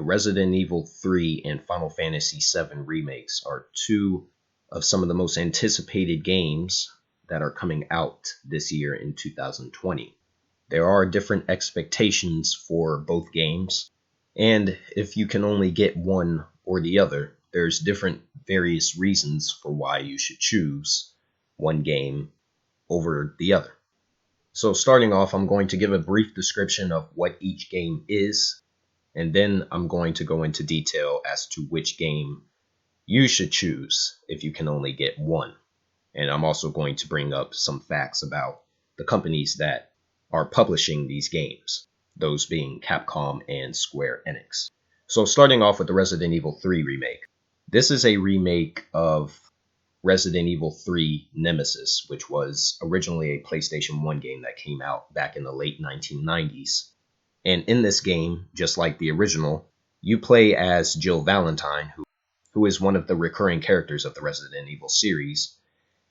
The Resident Evil 3 and Final Fantasy 7 remakes are two of some of the most anticipated games that are coming out this year in 2020. There are different expectations for both games, and if you can only get one or the other, there's different various reasons for why you should choose one game over the other. So starting off, I'm going to give a brief description of what each game is, and then I'm going to go into detail as to which game you should choose if you can only get one. And I'm also going to bring up some facts about the companies that are publishing these games, those being Capcom and Square Enix. So starting off with the Resident Evil 3 remake. This is a remake of Resident Evil 3 Nemesis, which was originally a PlayStation 1 game that came out back in the late 1990s. And in this game, just like the original, you play as Jill Valentine, who is one of the recurring characters of the Resident Evil series,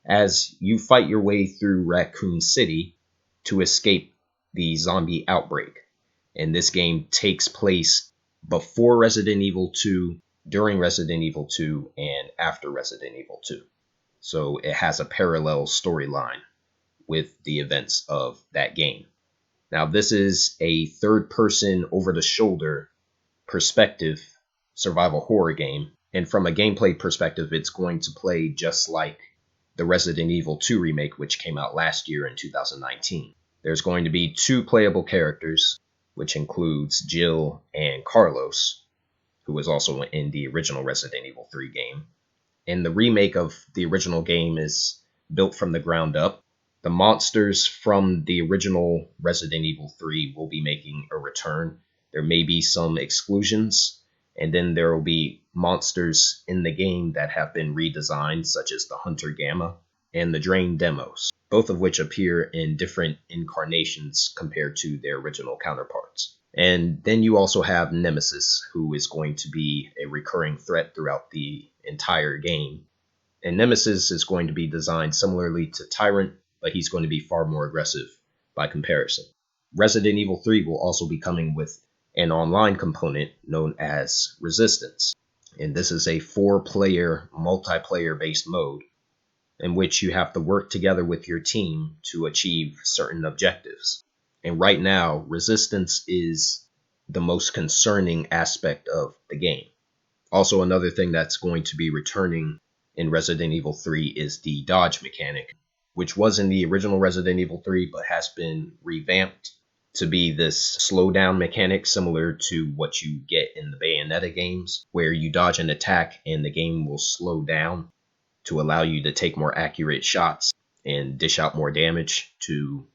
as you fight your way through Raccoon City to escape the zombie outbreak. And this game takes place before Resident Evil 2, during Resident Evil 2, and after Resident Evil 2. So it has a parallel storyline with the events of that game. Now, this is a third-person, over-the-shoulder perspective survival horror game. And from a gameplay perspective, it's going to play just like the Resident Evil 2 remake, which came out last year in 2019. There's going to be two playable characters, which includes Jill and Carlos, who was also in the original Resident Evil 3 game. And the remake of the original game is built from the ground up. The monsters from the original Resident Evil 3 will be making a return. There may be some exclusions, and then there will be monsters in the game that have been redesigned, such as the Hunter Gamma and the Drain Demos, both of which appear in different incarnations compared to their original counterparts. And then you also have Nemesis, who is going to be a recurring threat throughout the entire game. And Nemesis is going to be designed similarly to Tyrant, but he's going to be far more aggressive by comparison. Resident Evil 3 will also be coming with an online component known as Resistance. And this is a 4-player, multiplayer-based mode in which you have to work together with your team to achieve certain objectives. And right now, Resistance is the most concerning aspect of the game. Also, another thing that's going to be returning in Resident Evil 3 is the dodge mechanic, which was in the original Resident Evil 3 but has been revamped to be this slowdown mechanic similar to what you get in the Bayonetta games, where you dodge an attack and the game will slow down to allow you to take more accurate shots and dish out more damage to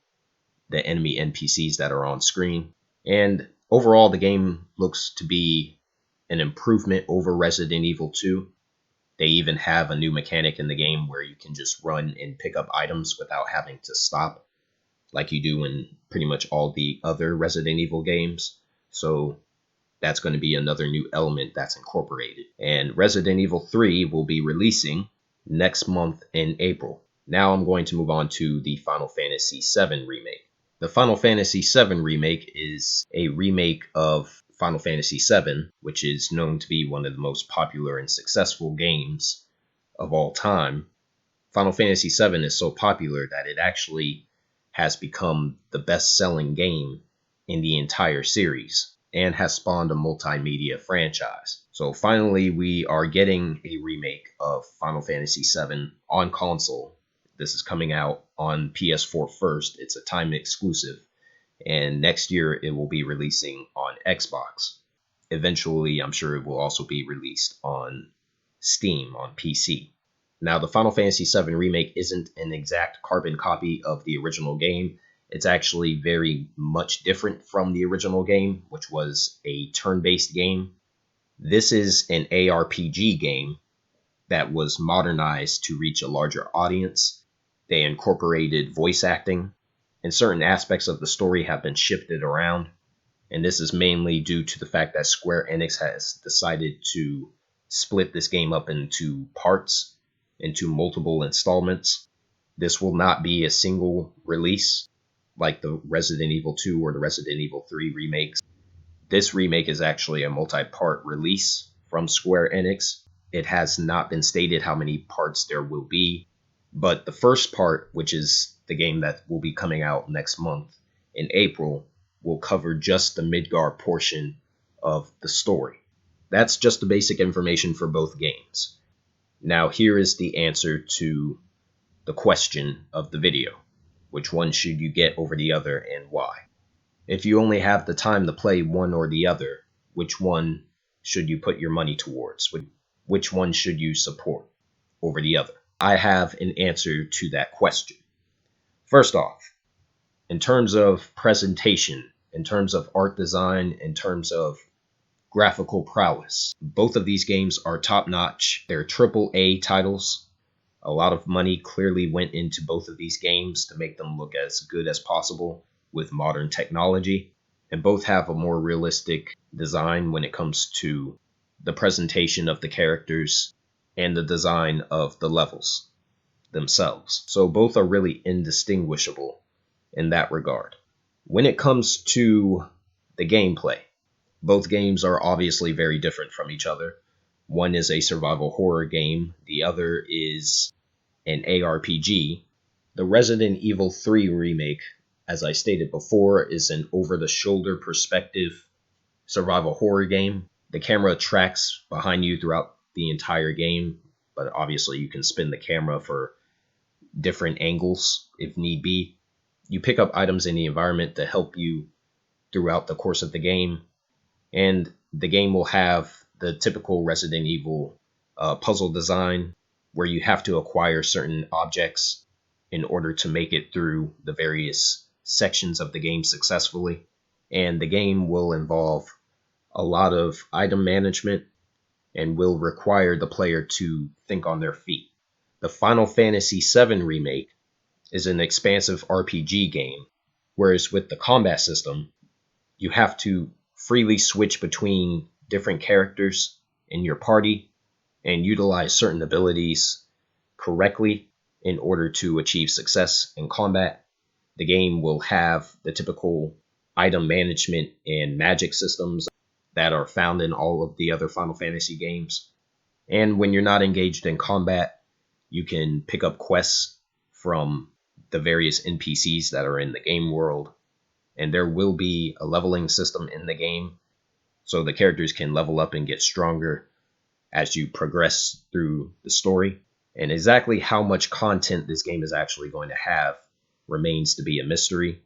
the enemy NPCs that are on screen. And overall, the game looks to be an improvement over Resident Evil 2. They even have a new mechanic in the game where you can just run and pick up items without having to stop, like you do in pretty much all the other Resident Evil games. So that's going to be another new element that's incorporated. And Resident Evil 3 will be releasing next month in April. Now I'm going to move on to the Final Fantasy VII remake. The Final Fantasy VII remake is a remake of Final Fantasy VII, which is known to be one of the most popular and successful games of all time. Final Fantasy VII is so popular that it actually has become the best-selling game in the entire series and has spawned a multimedia franchise. So finally, we are getting a remake of Final Fantasy VII on console. This is coming out on PS4 first. It's a timed exclusive. And next year, it will be releasing on Xbox. Eventually, I'm sure it will also be released on Steam, on PC. Now, the Final Fantasy VII Remake isn't an exact carbon copy of the original game. It's actually very much different from the original game, which was a turn-based game. This is an ARPG game that was modernized to reach a larger audience. They incorporated voice acting, and certain aspects of the story have been shifted around. And this is mainly due to the fact that Square Enix has decided to split this game up into parts, into multiple installments. This will not be a single release like the Resident Evil 2 or the Resident Evil 3 remakes. This remake is actually a multi-part release from Square Enix. It has not been stated how many parts there will be, but the first part, which is the game that will be coming out next month in April, will cover just the Midgar portion of the story. That's just the basic information for both games. Now here is the answer to the question of the video. Which one should you get over the other and why? If you only have the time to play one or the other, which one should you put your money towards? Which one should you support over the other? I have an answer to that question. First off, in terms of presentation, in terms of art design, in terms of graphical prowess, both of these games are top-notch. They're AAA titles. A lot of money clearly went into both of these games to make them look as good as possible with modern technology, and both have a more realistic design when it comes to the presentation of the characters and the design of the levels themselves. So both are really indistinguishable in that regard. When it comes to the gameplay, both games are obviously very different from each other. One is a survival horror game, the other is an ARPG. The Resident Evil 3 remake, as I stated before, is an over-the-shoulder perspective survival horror game. The camera tracks behind you throughout the entire game, but obviously you can spin the camera for different angles if need be. You pick up items in the environment to help you throughout the course of the game, and the game will have the typical Resident Evil puzzle design where you have to acquire certain objects in order to make it through the various sections of the game successfully. And the game will involve a lot of item management and will require the player to think on their feet. The Final Fantasy VII Remake is an expansive RPG game, whereas with the combat system, you have to freely switch between different characters in your party and utilize certain abilities correctly in order to achieve success in combat. The game will have the typical item management and magic systems that are found in all of the other Final Fantasy games. And when you're not engaged in combat, you can pick up quests from the various NPCs that are in the game world. And there will be a leveling system in the game, so the characters can level up and get stronger as you progress through the story. And exactly how much content this game is actually going to have remains to be a mystery.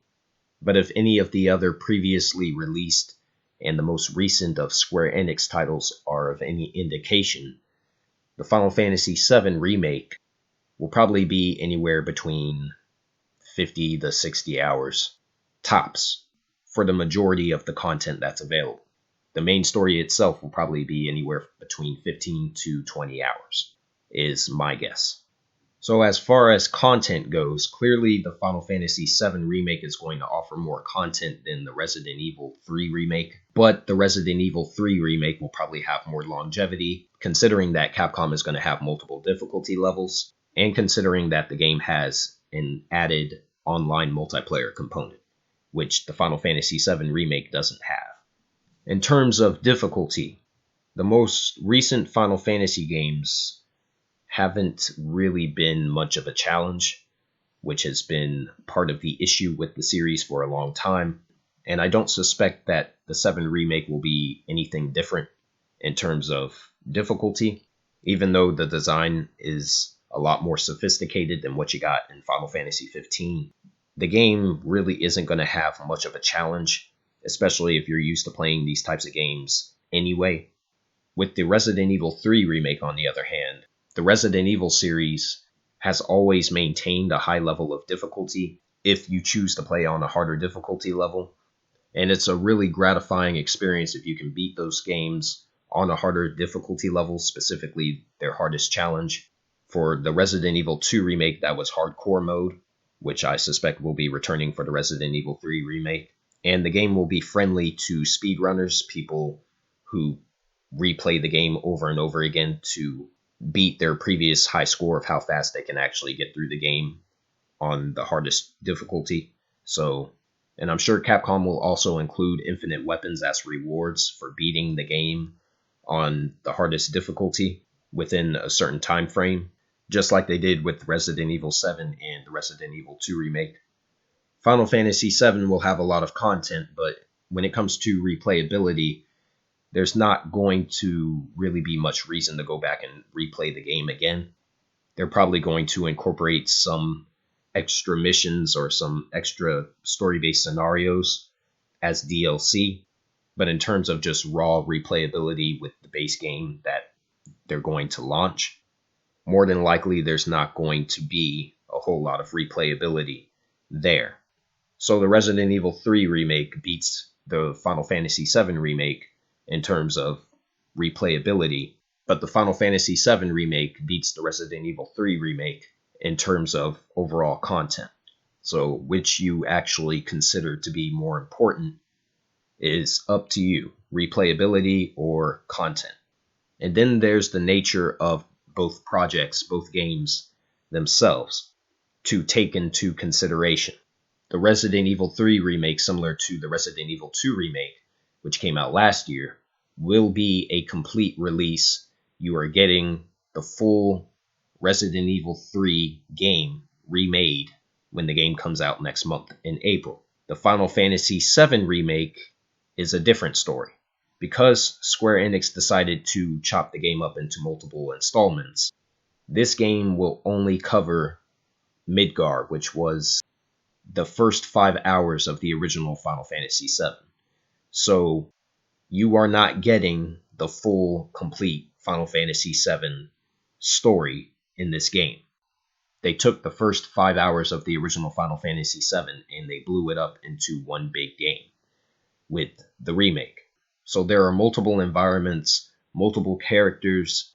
But if any of the other previously released and the most recent of Square Enix titles are of any indication, the Final Fantasy VII Remake will probably be anywhere between 50 to 60 hours tops for the majority of the content that's available. The main story itself will probably be anywhere between 15 to 20 hours, is my guess. So as far as content goes, clearly the Final Fantasy VII Remake is going to offer more content than the Resident Evil 3 Remake, but the Resident Evil 3 Remake will probably have more longevity, considering that Capcom is going to have multiple difficulty levels, and considering that the game has an added online multiplayer component, which the Final Fantasy VII Remake doesn't have. In terms of difficulty, the most recent Final Fantasy games haven't really been much of a challenge, which has been part of the issue with the series for a long time. And I don't suspect that the 7 Remake will be anything different in terms of difficulty, even though the design is a lot more sophisticated than what you got in Final Fantasy 15. The game really isn't going to have much of a challenge, especially if you're used to playing these types of games anyway. With the Resident Evil 3 Remake, on the other hand, the Resident Evil series has always maintained a high level of difficulty if you choose to play on a harder difficulty level. And it's a really gratifying experience if you can beat those games on a harder difficulty level, specifically their hardest challenge. For the Resident Evil 2 Remake, that was Hardcore Mode, which I suspect will be returning for the Resident Evil 3 Remake. And the game will be friendly to speedrunners, people who replay the game over and over again to beat their previous high score of how fast they can actually get through the game on the hardest difficulty. So And I'm sure Capcom will also include infinite weapons as rewards for beating the game on the hardest difficulty within a certain time frame, just like they did with Resident Evil 7 and the Resident Evil 2 remake. Final Fantasy 7 will have a lot of content, but when it comes to replayability, there's not going to really be much reason to go back and replay the game again. They're probably going to incorporate some extra missions or some extra story-based scenarios as DLC. But in terms of just raw replayability with the base game that they're going to launch, more than likely there's not going to be a whole lot of replayability there. So the Resident Evil 3 remake beats the Final Fantasy 7 remake in terms of replayability, but the Final Fantasy 7 remake beats the Resident Evil 3 remake in terms of overall content. So which you actually consider to be more important is up to you, replayability or content. And then there's the nature of both projects, both games themselves to take into consideration. The Resident Evil 3 remake, similar to the Resident Evil 2 remake, which came out last year, will be a complete release. You are getting the full Resident Evil 3 game remade when the game comes out next month in April. The Final Fantasy 7 remake is a different story. Because Square Enix decided to chop the game up into multiple installments, this game will only cover Midgar, which was the first 5 hours of the original Final Fantasy VII. So you are not getting the full, complete Final Fantasy VII story in this game. They took the first 5 hours of the original Final Fantasy VII and they blew it up into one big game with the remake. So there are multiple environments, multiple characters,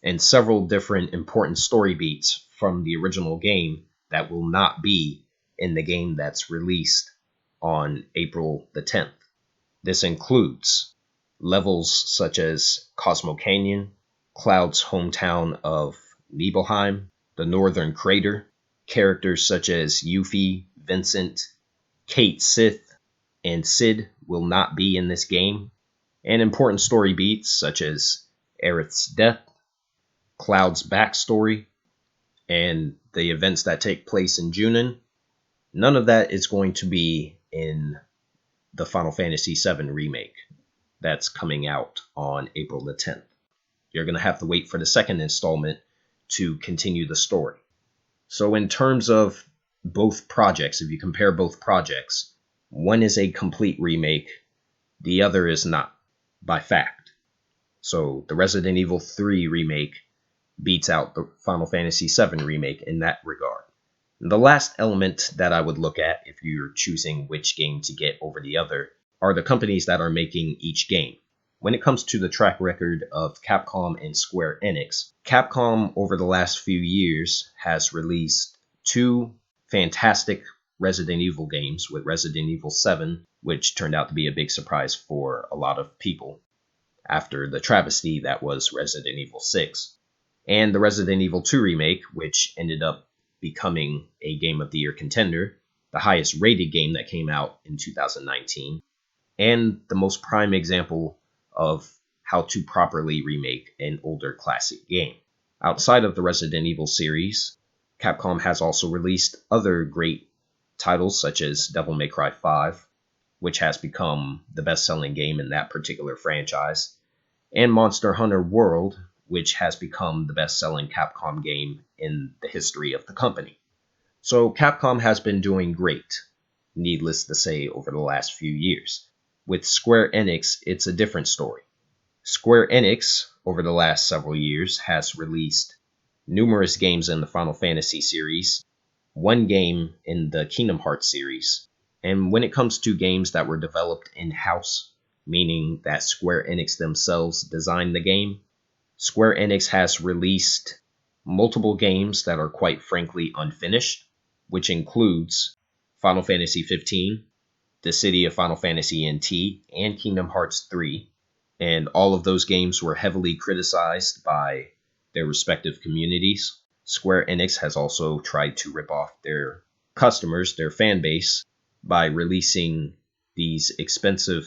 and several different important story beats from the original game that will not be in the game that's released on April the 10th. This includes levels such as Cosmo Canyon, Cloud's hometown of Nibelheim, the Northern Crater, characters such as Yuffie, Vincent, Cait Sith, and Cid will not be in this game, and important story beats such as Aerith's death, Cloud's backstory, and the events that take place in Junon. None of that is going to be in the Final Fantasy VII remake that's coming out on April the 10th. You're going to have to wait for the second installment to continue the story. So in terms of both projects, if you compare both projects, one is a complete remake, the other is not, by fact. So the Resident Evil 3 remake beats out the Final Fantasy VII remake in that regard. The last element that I would look at if you're choosing which game to get over the other are the companies that are making each game. When it comes to the track record of Capcom and Square Enix, Capcom over the last few years has released 2 fantastic Resident Evil games with Resident Evil 7, which turned out to be a big surprise for a lot of people after the travesty that was Resident Evil 6, and the Resident Evil 2 remake, which ended up becoming a Game of the Year contender, the highest rated game that came out in 2019, and the most prime example of how to properly remake an older classic game. Outside of the Resident Evil series, Capcom has also released other great titles such as Devil May Cry 5, which has become the best-selling game in that particular franchise, and Monster Hunter World, which has become the best-selling Capcom game in the history of the company. So Capcom has been doing great, needless to say, over the last few years. With Square Enix, it's a different story. Square Enix, over the last several years, has released numerous games in the Final Fantasy series, one game in the Kingdom Hearts series, and when it comes to games that were developed in-house, meaning that Square Enix themselves designed the game, Square Enix has released multiple games that are quite frankly unfinished, which includes Final Fantasy XV, The City of Final Fantasy NT, and Kingdom Hearts 3, and all of those games were heavily criticized by their respective communities. Square Enix has also tried to rip off their customers, their fan base, by releasing these expensive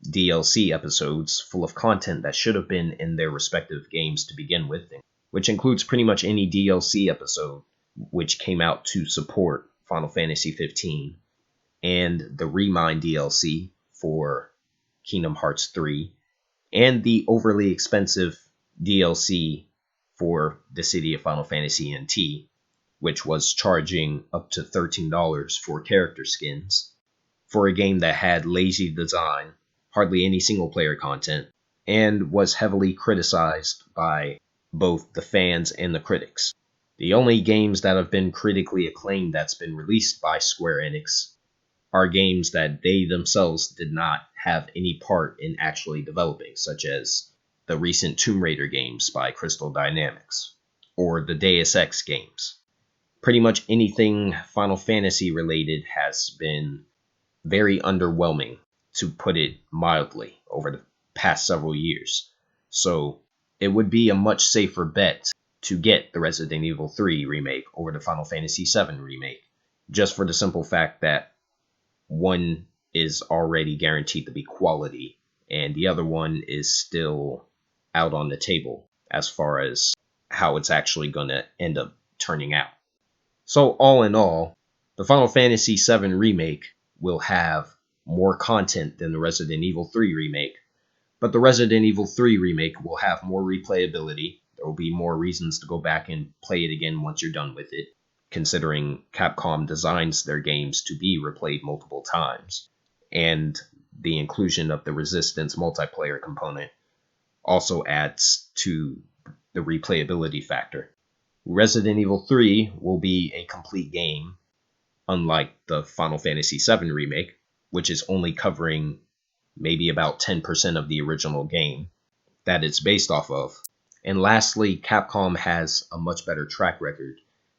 DLC episodes full of content that should have been in their respective games to begin with, which includes pretty much any DLC episode which came out to support Final Fantasy 15 and the Remind DLC for Kingdom Hearts 3 and the overly expensive DLC for the City of Final Fantasy NT, which was charging up to $13 for character skins for a game that had lazy design, hardly any single player content, and was heavily criticized by both the fans and the critics. The only games that have been critically acclaimed that's been released by Square Enix are games that they themselves did not have any part in actually developing, such as the recent Tomb Raider games by Crystal Dynamics, or the Deus Ex games. Pretty much anything Final Fantasy related has been very underwhelming, to put it mildly, over the past several years. So it would be a much safer bet to get the Resident Evil 3 remake over the Final Fantasy 7 remake, just for the simple fact that one is already guaranteed to be quality, and the other one is still out on the table as far as how it's actually going to end up turning out. So all in all, the Final Fantasy VII Remake will have more content than the Resident Evil 3 Remake, but the Resident Evil 3 Remake will have more replayability. There will be more reasons to go back and play it again once you're done with it, considering Capcom designs their games to be replayed multiple times, and the inclusion of the Resistance multiplayer component also adds to the replayability factor. Resident Evil 3 will be a complete game, unlike the Final Fantasy VII Remake, which is only covering maybe about 10% of the original game that it's based off of. And lastly, Capcom has a much better track record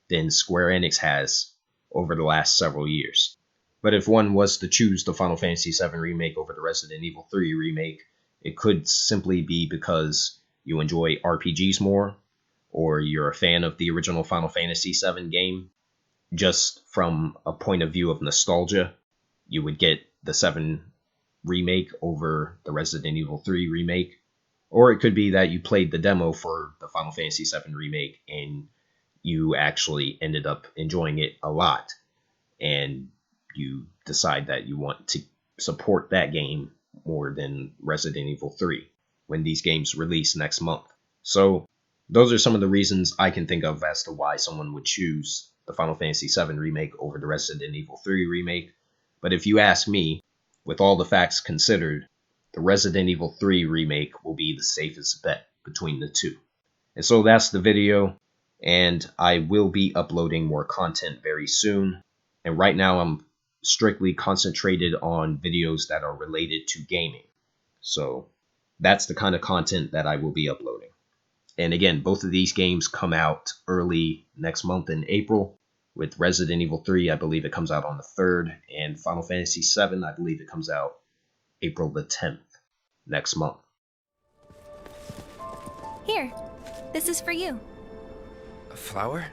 than Square Enix has over the last several years. But if one was to choose the Final Fantasy VII Remake over the Resident Evil 3 Remake, it could simply be because you enjoy RPGs more, or you're a fan of the original Final Fantasy VII game. Just from a point of view of nostalgia, you would get the 7 remake over the Resident Evil 3 remake. Or it could be that you played the demo for the Final Fantasy VII remake and you actually ended up enjoying it a lot, and you decide that you want to support that game more than Resident Evil 3 when these games release next month. So those are some of the reasons I can think of as to why someone would choose the Final Fantasy VII Remake over the Resident Evil 3 Remake. But if you ask me, with all the facts considered, the Resident Evil 3 Remake will be the safest bet between the two. And so that's the video, and I will be uploading more content very soon. And right now I'm strictly concentrated on videos that are related to gaming. So that's the kind of content that I will be uploading. And again, both of these games come out early next month in April. With Resident Evil 3, I believe it comes out on the 3rd, and Final Fantasy 7, I believe it comes out April the 10th next month. Here, this is for you. A flower?